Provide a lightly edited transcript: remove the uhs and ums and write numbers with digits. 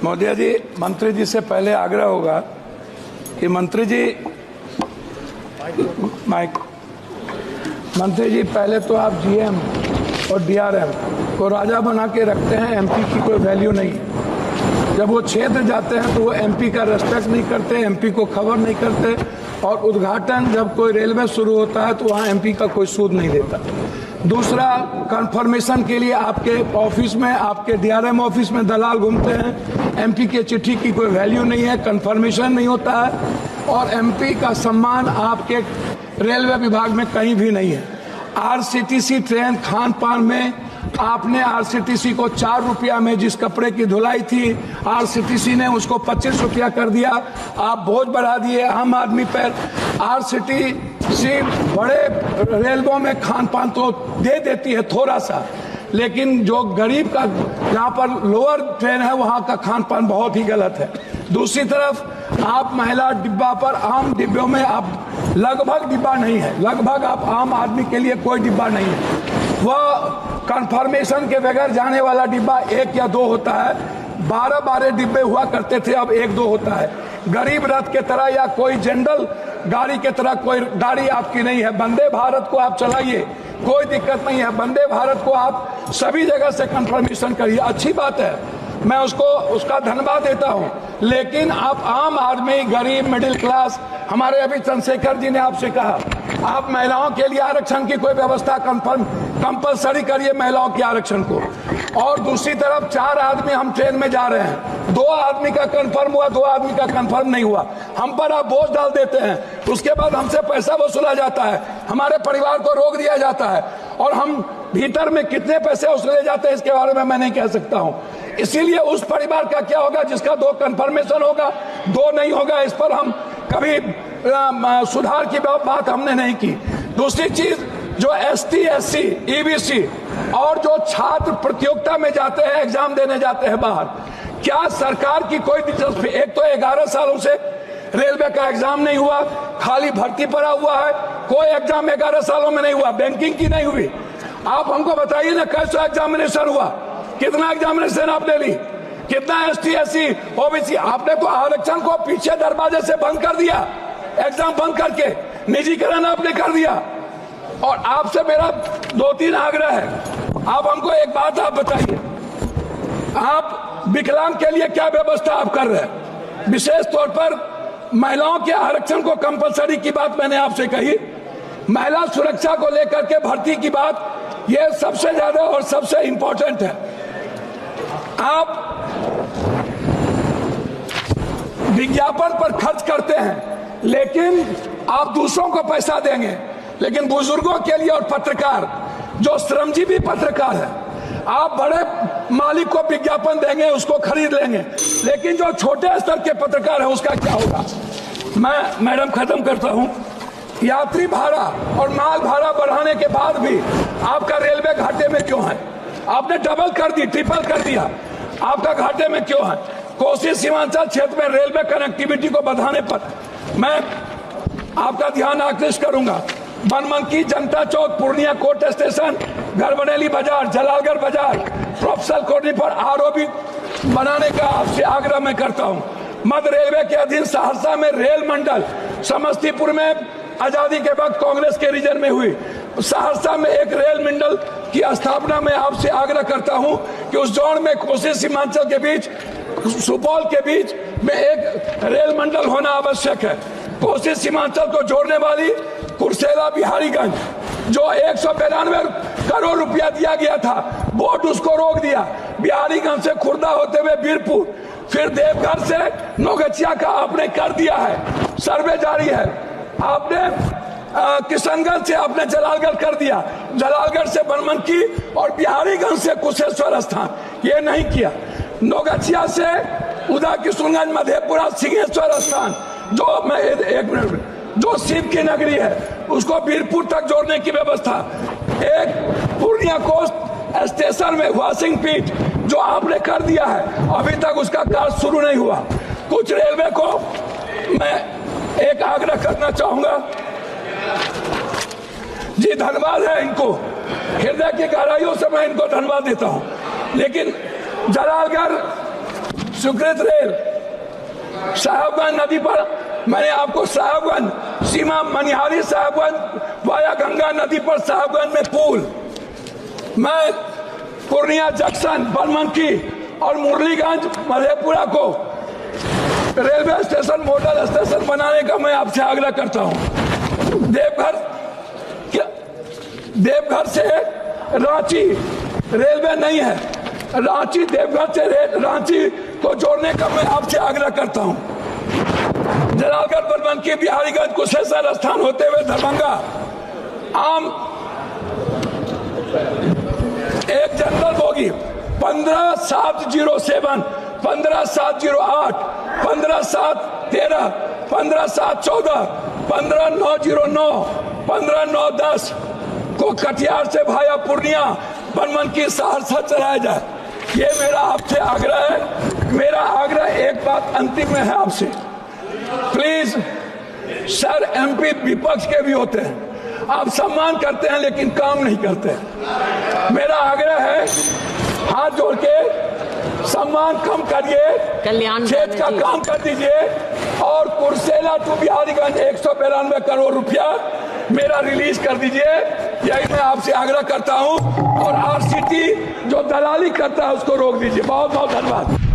महोदय जी, मंत्री जी से पहले आग्रह होगा कि मंत्री जी पहले तो आप जीएम और डीआरएम को राजा बना के रखते हैं, एमपी की कोई वैल्यू नहीं है। जब वो क्षेत्र जाते हैं तो वो एमपी का रेस्पेक्ट नहीं करते, एमपी को खबर नहीं करते, और उद्घाटन जब कोई रेलवे शुरू होता है तो वहाँ एमपी का कोई सूद नहीं देता। दूसरा, कंफर्मेशन के लिए आपके ऑफिस में, आपके डीआरएम ऑफिस में दलाल घूमते हैं। एमपी के चिट्ठी की कोई वैल्यू नहीं है, कंफर्मेशन नहीं होता है, और एमपी का सम्मान आपके रेलवे विभाग में कहीं भी नहीं है। आरसीटीसी ट्रेन खान पान में आपने आरसीटीसी को 4 रुपया में जिस कपड़े की धुलाई थी, आरसीटीसी ने उसको 25 रुपया कर दिया। आप बोझ बढ़ा दिए आम आदमी पर। आरसीटीसी बड़े रेलवों में खान पान तो दे देती है थोड़ा सा, लेकिन जो गरीब का, जहाँ पर लोअर ट्रेन है, वहाँ का खान पान बहुत ही गलत है। दूसरी तरफ आप महिला डिब्बा पर, आम डिब्बों में आप लगभग डिब्बा नहीं है, लगभग आप आम आदमी के लिए कोई डिब्बा नहीं है। वह कंफर्मेशन के बगैर जाने वाला डिब्बा 1 या 2 होता है। 12 डिब्बे हुआ करते थे, अब 1-2 होता है। गरीब रथ के तरह या कोई जनरल गाड़ी के तरह कोई गाड़ी आपकी नहीं है। वंदे भारत को आप चलाइए, कोई दिक्कत नहीं है। वंदे भारत को आप सभी जगह से कंफर्मेशन करिए, अच्छी बात है, मैं उसका धन्यवाद देता हूं। लेकिन आप आम आदमी, गरीब, मिडिल क्लास, हमारे अभी चंद्रशेखर जी ने आपसे कहा, आप महिलाओं के लिए आरक्षण की कोई व्यवस्था कंपलसरी करिए, महिलाओं के आरक्षण को। और दूसरी तरफ 4 आदमी हम ट्रेन में जा रहे हैं, 2 आदमी का कंफर्म हुआ, 2 आदमी का कंफर्म नहीं हुआ, हम पर आप बोझ डाल देते हैं। उसके बाद हमसे पैसा वसूला जाता है, हमारे परिवार को रोक दिया जाता है, और हम भीतर में कितने पैसे वसूले जाते हैं इसके बारे में मैं नहीं कह सकता हूं। इसीलिए उस परिवार का क्या होगा जिसका 2 कंफर्मेशन होगा, 2 नहीं होगा, इस पर हम कभी सुधार की बात हमने नहीं की। दूसरी चीज, जो एसटी, एससी, ईबीसी और जो छात्र प्रतियोगिता में जाते हैं, एग्जाम देने जाते हैं बाहर, क्या सरकार की कोई दिलचस्पी? एक तो 11 सालों से रेलवे का एग्जाम नहीं हुआ, खाली भर्ती पड़ा हुआ है, कोई एग्जाम 11 सालों में नहीं हुआ, बैंकिंग की नहीं हुई। आप हमको बताइए ना, कैसा एग्जामिनेशन हुआ, कितना एग्जामिनेशन आपने ली, कितना एसटी, एससी, ओबीसी? आपने तो आरक्षण को पीछे दरवाजे से बंद कर दिया, एग्जाम बंद करके निजीकरण आपने कर दिया। और आपसे मेरा 2-3 आग्रह है, आप हमको एक बात आप बताइए, आप विकलांग के लिए क्या व्यवस्था आप कर रहे हैं? विशेष तौर पर महिलाओं के आरक्षण को कंपलसरी की बात मैंने आपसे कही, महिला सुरक्षा को लेकर के भर्ती की बात, यह सबसे ज्यादा और सबसे इंपॉर्टेंट है। आप विज्ञापन पर खर्च करते हैं, लेकिन आप दूसरों को पैसा देंगे, लेकिन बुजुर्गों के लिए और पत्रकार, जो श्रमजीवी पत्रकार है, आप बड़े मालिक को विज्ञापन देंगे, उसको खरीद लेंगे, लेकिन जो छोटे स्तर के पत्रकार है उसका क्या होगा? मैं मैडम खत्म करता हूं। यात्री भाड़ा और माल भाड़ा बढ़ाने के बाद भी आपका रेलवे घाटे में क्यों है? आपने डबल कर दी, ट्रिपल कर दिया, आपका घाटे में क्यों है? कोसी सीमांचल क्षेत्र में रेलवे कनेक्टिविटी को बढ़ाने पर मैं आपका ध्यान आकृष्ट करूंगा। बनमनकी, जनता चौक, पूर्णिया कोर्ट स्टेशन, गढ़बरेली बाजार, जलालगढ़ बाजार, प्रोफेसर कॉलोनी पर आरओबी बनाने का आपसे आग्रह मैं करता हूं। मध्य रेलवे के अधीन सहरसा में रेल मंडल, समस्तीपुर में आजादी के वक्त कांग्रेस के रीजन में हुई, सहरसा में एक रेल मंडल की स्थापना में आपसे आग्रह करता हूं कि उस जोन में कोसी सीमांचल के बीच, सुपौल के बीच में एक रेल मंडल होना आवश्यक है। कोसी सीमांचल को जोड़ने वाली कुर्सेला बिहारीगंज, जो 192 करोड़ रुपया दिया गया था, बोर्ड उसको रोक दिया। बिहारीगंज से खुर्दा होते हुए बीरपुर, फिर देवघर से नौगछिया का आपने कर दिया है, सर्वे जारी है। आपने किशनगंज से आपने जलालगढ़ कर दिया, जलालगढ़ से बनमनकी और बिहारीगंज से कुशेश्वर स्थान, ये नहीं किया। नौगछिया से उदा किशनगंज, मधेपुरा, सिंहेश्वर स्थान, जो मैं एक मिनट, जो शिव की नगरी है, उसको बीरपुर तक जोड़ने की व्यवस्था। एक पूर्णिया कोस्ट स्टेशन में वॉशिंग पीट जो आपने कर दिया है, अभी तक उसका कार्य शुरू नहीं हुआ। कुछ रेलवे को मैं एक आग्रह करना चाहूंगा जी, धन्यवाद है इनको, हृदय की गहराइयों से मैं इनको धन्यवाद देता हूं, लेकिन जलालगढ़ स्वीकृत रेल साहेबगंज नदी पर, मैंने आपको साहेबगंज सीमा मनिहारी साहेबगंज वाया गंगा नदी पर साहेबगंज में पुल, मैं पूर्णिया जंक्शन बनमनखी और मुरलीगंज मधेपुरा को रेलवे स्टेशन मॉडल स्टेशन बनाने का मैं आपसे आग्रह करता हूं। देवघर से रांची रेलवे नहीं है, रांची देवघर से रांची को जोड़ने का मैं आपसे आग्रह करता हूं। जलालगढ़ बनमनखी बिहारीगंज कुशेश्वर स्थान होते हुए दरभंगा आम एक जनरल बोगी 15,707, 15,708, 15,713, 15,714, 15,909, 15,910 को कटिहार से भाया पूर्णिया बनमनखी सहरसा चलाया जाए। ये मेरा आपसे आग्रह है। मेरा आग्रह एक बात अंतिम में है आपसे, प्लीज सर, एमपी विपक्ष के भी होते हैं, आप सम्मान करते हैं लेकिन काम नहीं करते। मेरा आग्रह है, हाथ जोड़ के सम्मान कम करिए, खेत का काम कर दीजिए और कुर्सेला टू बिहारीगंज 192 करोड़ रुपया मेरा रिलीज कर दीजिए। यही मैं आपसे आग्रह करता हूं और आरसीटी जो दलाली करता है उसको रोक दीजिए। बहुत बहुत धन्यवाद।